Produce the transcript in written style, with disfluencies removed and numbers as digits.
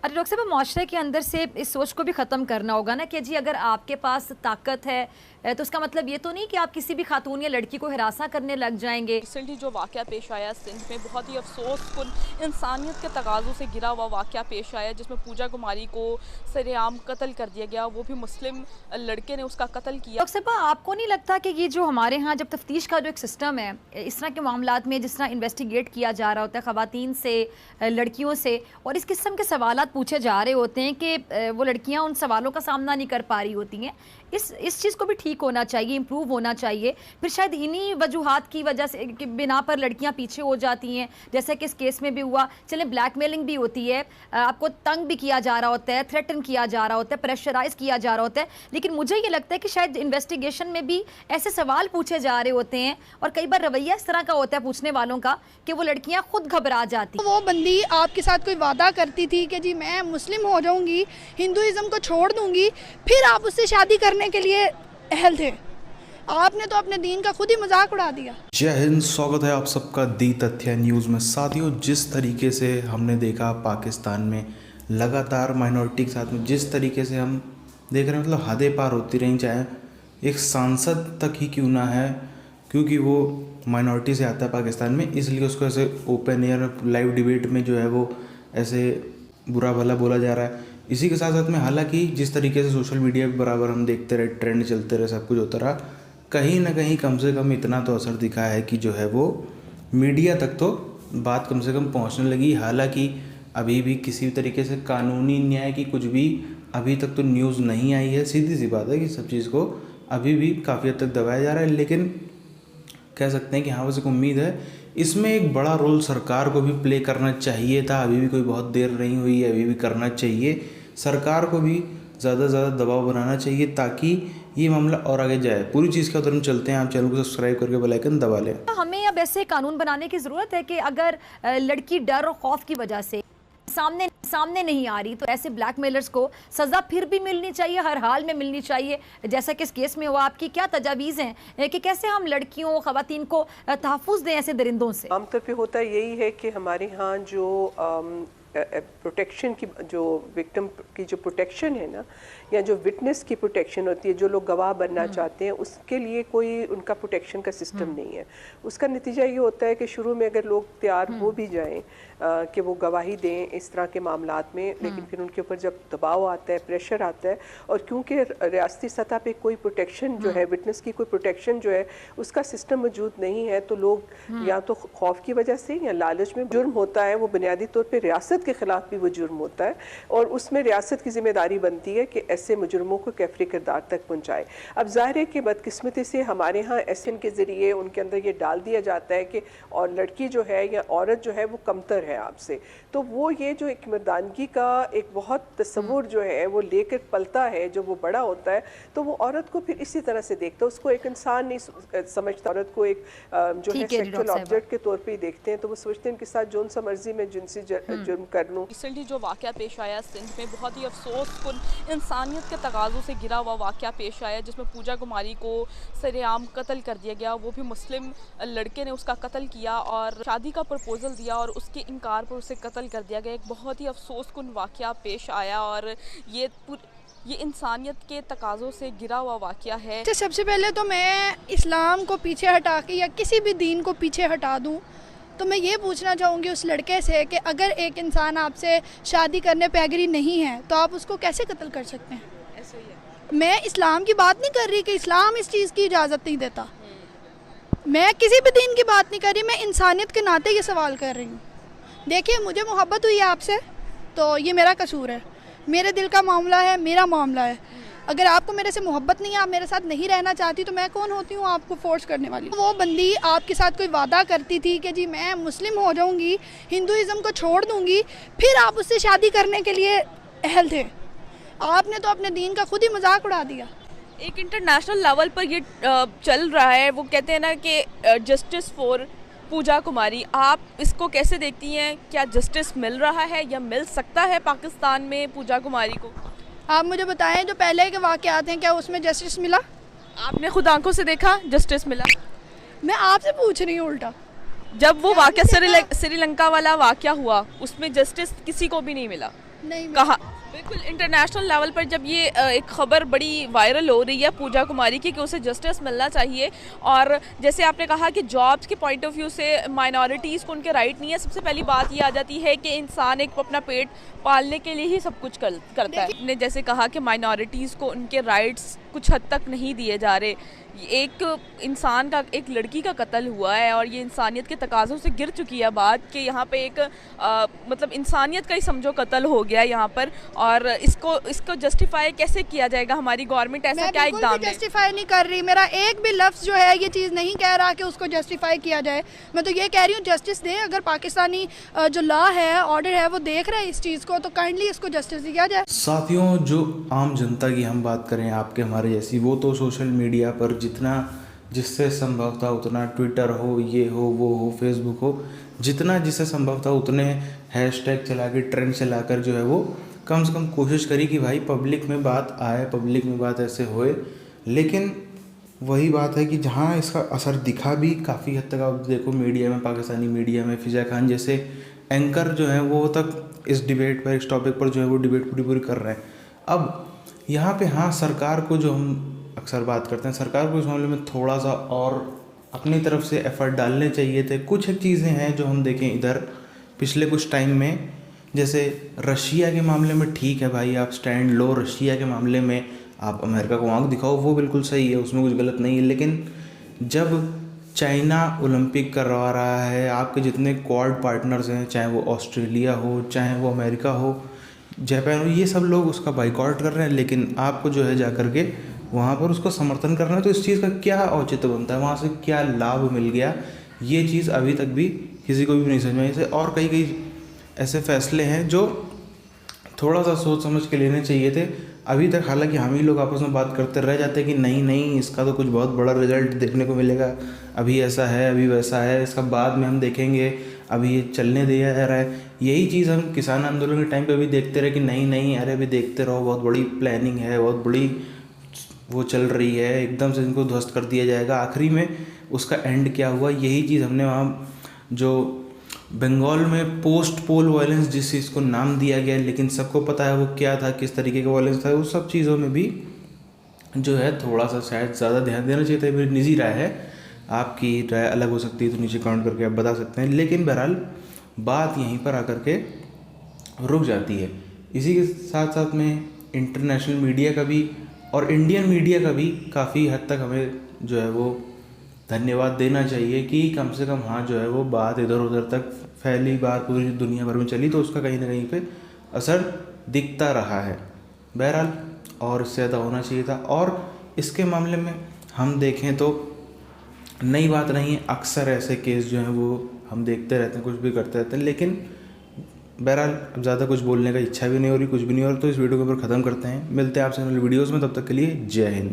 अरे डॉक्टर साहब, माशरे के अंदर से इस सोच को भी ख़त्म करना होगा ना कि जी अगर आपके पास ताकत है तो उसका मतलब ये तो नहीं कि आप किसी भी खातून या लड़की को हिरासा करने लग जाएंगे। रिसेंटली जो वाक़या पेश आया सिंध में, बहुत ही अफसोसकुन इंसानियत के तकाज़ों से घिरा हुआ वाक़या पेश आया, जिसमें पूजा कुमारी को सरेआम कत्ल कर दिया गया। वो भी मुस्लिम लड़के ने उसका कत्ल किया। डॉक्टर साहब, आपको नहीं लगता कि ये जो हमारे यहाँ जब तफ्तीश का जो एक सिस्टम है, इस तरह के मामलात में जिस तरह इन्वेस्टिगेट किया जा रहा होता है ख़वातीन से, लड़कियों से, और इस किस्म के सवालात पूछे जा रहे होते हैं कि वो लड़कियाँ उन सवालों का सामना नहीं कर पा रही होती हैं, इस चीज़ को भी ठीक होना चाहिए, इम्प्रूव होना चाहिए। फिर शायद इन्हीं वजूहात की वजह से कि बिना पर लड़कियां पीछे हो जाती हैं, जैसे कि इस केस में भी हुआ। चले ब्लैकमेलिंग भी होती है, आपको तंग भी किया जा रहा होता है, थ्रेटन किया जा रहा होता है, प्रेशराइज किया जा रहा होता है, लेकिन मुझे ये लगता है कि शायद इन्वेस्टिगेशन में भी ऐसे सवाल पूछे जा रहे होते हैं और कई बार रवैया इस तरह का होता है पूछने वालों का कि वो लड़कियाँ खुद घबरा जाती। वो बंदी आपके साथ कोई वादा करती थी कि जी मैं मुस्लिम हो जाऊंगी, हिंदुइज्म को छोड़ दूंगी, फिर आप उससे शादी करने के लिए अहल थे। आपने तो अपने दीन का खुद ही मजाक उड़ा दिया। जय हिंद, स्वागत है आप सबका दी तथ्य न्यूज़ में। साथियों, जिस तरीके से हमने देखा पाकिस्तान में लगातार माइनॉरिटी के साथ में जिस तरीके से हम देख रहे हैं, मतलब हदें पार होती रहीं, चाहे एक सांसद तक ही क्यों ना है, क्योंकि वो माइनॉरिटी से आता है पाकिस्तान में, इसलिए उसको ऐसे ओपन एयर लाइव डिबेट में जो है वो ऐसे बुरा भला बोला जा रहा है। इसी के साथ साथ में हालांकि जिस तरीके से सोशल मीडिया पे बराबर हम देखते रहे, ट्रेंड चलते रहे, सब कुछ होता रहा, कहीं ना कहीं कम से कम इतना तो असर दिखा है कि जो है वो मीडिया तक तो बात कम से कम पहुंचने लगी। हालांकि अभी भी किसी तरीके से कानूनी न्याय की कुछ भी अभी तक तो न्यूज़ नहीं आई है। सीधी सी बात है कि सब चीज़ को अभी भी काफ़ी हद तक दबाया जा रहा है, लेकिन कह सकते हैं कि हाँ, बस एक उम्मीद है। इसमें एक बड़ा रोल सरकार को भी प्ले करना चाहिए था। अभी भी कोई बहुत देर नहीं हुई है, अभी भी करना चाहिए। सरकार को भी ज़्यादा से ज़्यादा दबाव बनाना चाहिए ताकि ये मामला और आगे जाए। पूरी चीज़ का उधर हम चलते हैं। आप चैनल को सब्सक्राइब करके बेल आइकन दबा लें। हमें अब ऐसे कानून बनाने की ज़रूरत है कि अगर लड़की डर और खौफ की वजह से सामने नहीं आ रही तो ऐसे ब्लैकमेलर्स को सज़ा फिर भी मिलनी चाहिए, हर हाल में मिलनी चाहिए, जैसा कि इस केस में हुआ। आपकी क्या तजावीज़ हैं कि कैसे हम लड़कियों, ख़वातीन को तहफ़्फ़ुज़ दें ऐसे दरिंदों से? आमतौर पे होता यही है कि हमारे यहाँ जो प्रोटेक्शन की, जो विक्टिम की जो प्रोटेक्शन है ना, या जो विटनेस की प्रोटेक्शन होती है, जो लोग गवाह बनना चाहते हैं, उसके लिए कोई उनका प्रोटेक्शन का सिस्टम नहीं है। उसका नतीजा ये होता है कि शुरू में अगर लोग तैयार हो भी जाएं कि वो गवाही दें इस तरह के मामलात में, लेकिन फिर उनके ऊपर जब दबाव आता है, प्रेशर आता है, और क्योंकि रियासती सतह पे कोई प्रोटेक्शन जो है, विटनेस की कोई प्रोटेक्शन जो है, उसका सिस्टम मौजूद नहीं है, तो लोग या तो खौफ की वजह से या लालच में, जुर्म होता है वो बुनियादी तौर पर रियासत के खिलाफ भी वो जुर्म होता है, और उसमें रियासत की जिम्मेदारी बनती है कि ऐसे मुजरमों को कैफरी किरदार तक पहुँचाए। अब जाहिर है कि बदकिस्मती से हमारे यहाँ एसएन के ज़रिए उनके अंदर ये डाल दिया जाता है कि और लड़की जो है या औरत जो है वो कमतर है आपसे, तो वो ये जो एक मर्दानगी का एक बहुत तस्वुर जो है वो लेकर पलता है, जो वो बड़ा होता है, तो वो औरत को फिर इसी तरह से देखता है, उसको एक इंसान नहीं समझता, औरत को एक जो है सेक्सुअल ऑब्जेक्ट के तौर पर ही देखते हैं, तो वो सोचते हैं इनके साथ जोन सा मर्जी में जिनसी जुर्म कर लूँ। रिसेंटली जो वाक़या पेश आया सिंध में, बहुत ही अफसोसकुन इंसानियत के तकाज़ों से घिरा हुआ वाक़या पेश आया, जिसमें पूजा कुमारी को सरेआम कत्ल कर दिया गया। वो भी मुस्लिम लड़के ने उसका कत्ल किया और शादी का प्रपोजल दिया और उसके इनकार पर उसे कत्ल कर दिया गया। एक बहुत ही अफसोसकुन वाक़या पेश आया और ये इंसानियत के तकाज़ों से घिरा हुआ वाक़या है। सबसे पहले तो मैं इस्लाम को पीछे हटा के या किसी भी दीन को पीछे हटा दूँ, तो मैं ये पूछना चाहूँगी उस लड़के से कि अगर एक इंसान आपसे शादी करने पे एग्री नहीं है तो आप उसको कैसे कत्ल कर सकते हैं? ऐसे ही है। मैं इस्लाम की बात नहीं कर रही कि इस्लाम इस चीज़ की इजाज़त नहीं देता, मैं किसी भी दीन की बात नहीं कर रही, मैं इंसानियत के नाते ये सवाल कर रही हूँ। देखिए, मुझे मोहब्बत हुई है आपसे, तो ये मेरा कसूर है, मेरे दिल का मामला है, मेरा मामला है। अगर आपको मेरे से मोहब्बत नहीं है, आप मेरे साथ नहीं रहना चाहती, तो मैं कौन होती हूँ आपको फोर्स करने वाली? वो बंदी आपके साथ कोई वादा करती थी कि जी मैं मुस्लिम हो जाऊँगी, हिंदुइज्म को छोड़ दूँगी, फिर आप उससे शादी करने के लिए अहल थे। आपने तो अपने दीन का खुद ही मजाक उड़ा दिया। एक इंटरनेशनल लेवल पर ये चल रहा है, वो कहते हैं ना कि जस्टिस फॉर पूजा कुमारी, आप इसको कैसे देखती हैं? क्या जस्टिस मिल रहा है या मिल सकता है पाकिस्तान में पूजा कुमारी को? आप मुझे बताएं, जो पहले के वाक़यात हैं, क्या उसमें जस्टिस मिला? आपने खुद आंखों से देखा जस्टिस मिला? मैं आपसे पूछ रही हूँ उल्टा। जब वो वाक़या श्रीलंका वाला वाक़या हुआ, उसमें जस्टिस किसी को भी नहीं मिला। नहीं कहा बिल्कुल इंटरनेशनल लेवल पर जब ये एक खबर बड़ी वायरल हो रही है पूजा कुमारी की कि उसे जस्टिस मिलना चाहिए, और जैसे आपने कहा कि जॉब्स के पॉइंट ऑफ व्यू से माइनॉरिटीज़ को उनके राइट नहीं है, सबसे पहली बात ये आ जाती है कि इंसान एक अपना पेट पालने के लिए ही सब कुछ करता है। आपने जैसे कहा कि माइनॉरिटीज़ को उनके राइट्स कुछ हद तक नहीं दिए जा रहे, एक इंसान का, एक लड़की का कत्ल हुआ है और ये इंसानियत के तकाज़ों से गिर चुकी है बात कि यहाँ पे एक मतलब इंसानियत का ही समझो कत्ल हो गया यहाँ पर, और इसको जस्टिफाई कैसे किया जाएगा? हमारी गवर्नमेंट ऐसा क्या इकदाम है? जस्टिफाई नहीं कर रही, मेरा एक भी लफ्ज़ जो है ये चीज़ नहीं कह रहा कि उसको जस्टिफाई किया जाए। मैं तो ये कह रही हूँ जस्टिस दें, अगर पाकिस्तानी जो लॉ है, ऑर्डर है, वो देख रहे हैं इस चीज़ को, तो काइंडली इसको जस्टिस दिया जाए। साथियों, जो आम जनता की हम बात करें, आपके हमारे जैसी, वो तो सोशल मीडिया पर जितना जिससे संभव था उतना, ट्विटर हो, ये हो, वो हो, फेसबुक हो, जितना जिससे संभव था उतने हैशटैग चला के, ट्रेंड चलाकर जो है वो कम से कम कोशिश करी कि भाई पब्लिक में बात आए, पब्लिक में बात ऐसे होए। लेकिन वही बात है कि जहाँ इसका असर दिखा भी काफ़ी हद तक, आप देखो मीडिया में, पाकिस्तानी मीडिया में फिजा खान जैसे एंकर जो हैं वो तक इस डिबेट पर, इस टॉपिक पर जो है वो डिबेट पूरी कर रहे हैं। अब यहाँ पे हाँ, सरकार को, जो हम अक्सर बात करते हैं, सरकार को इस मामले में थोड़ा सा और अपनी तरफ से एफर्ट डालने चाहिए थे। कुछ एक चीज़ें हैं जो हम देखें इधर पिछले कुछ टाइम में, जैसे रशिया के मामले में ठीक है भाई, आप स्टैंड लो, रशिया के मामले में आप अमेरिका को आंख दिखाओ, वो बिल्कुल सही है, उसमें कुछ गलत नहीं है। लेकिन जब चाइना ओलंपिक करवा रहा है, आपके जितने क्वाड पार्टनर्स हैं, चाहे वो ऑस्ट्रेलिया हो, चाहे वो अमेरिका हो, जापान हो, ये सब लोग उसका बाइकआउट कर रहे हैं, लेकिन आपको जो है जा कर के वहाँ पर उसको समर्थन करना है, तो इस चीज़ का क्या औचित्य बनता है, वहाँ से क्या लाभ मिल गया, ये चीज़ अभी तक भी किसी को भी नहीं समझ में आई। ऐसे और कई ऐसे फैसले हैं जो थोड़ा सा सोच समझ के लेने चाहिए थे अभी तक। हालांकि हम ही लोग आपस में बात करते रह जाते हैं कि नहीं इसका तो कुछ बहुत बड़ा रिजल्ट देखने को मिलेगा, अभी ऐसा है, अभी वैसा है, इसका बाद में हम देखेंगे, अभी ये चलने दिया जा रहा है। यही चीज़ हम किसान आंदोलन के टाइम पे भी देखते रहे कि नहीं अरे अभी देखते रहो, बहुत बड़ी प्लानिंग है, बहुत बड़ी वो चल रही है, एकदम से इनको ध्वस्त कर दिया जाएगा। आखिरी में उसका एंड क्या हुआ, यही चीज़ हमने वहाँ जो बंगाल में पोस्ट पोल वायलेंस जिस चीज़ को नाम दिया गया, लेकिन सबको पता है वो क्या था, किस तरीके का वायलेंस था, उस सब चीज़ों में भी जो है थोड़ा सा शायद ज़्यादा ध्यान देना चाहिए था। मेरी निजी राय है, आपकी राय अलग हो सकती है, तो नीचे कमेंट करके आप बता सकते हैं। लेकिन बहरहाल बात यहीं पर आकर के रुक जाती है। इसी के साथ साथ में इंटरनेशनल मीडिया का भी और इंडियन मीडिया का भी काफ़ी हद तक हमें जो है वो धन्यवाद देना चाहिए कि कम से कम हाँ जो है वो बात इधर उधर तक फैली, बार पूरी दुनिया भर में चली, तो उसका कहीं ना कहीं पे असर दिखता रहा है। बहरहाल और इससे ज़्यादा होना चाहिए था। और इसके मामले में हम देखें तो नई बात नहीं है, अक्सर ऐसे केस जो हैं वो हम देखते रहते हैं, कुछ भी करते रहते हैं। लेकिन बहरहाल अब ज़्यादा कुछ बोलने का इच्छा भी नहीं हो रही, कुछ भी नहीं हो रहा, तो इस वीडियो के ऊपर ख़त्म करते हैं। मिलते हैं आपसे अगले वीडियोज़ में, तब तक के लिए जय हिंद।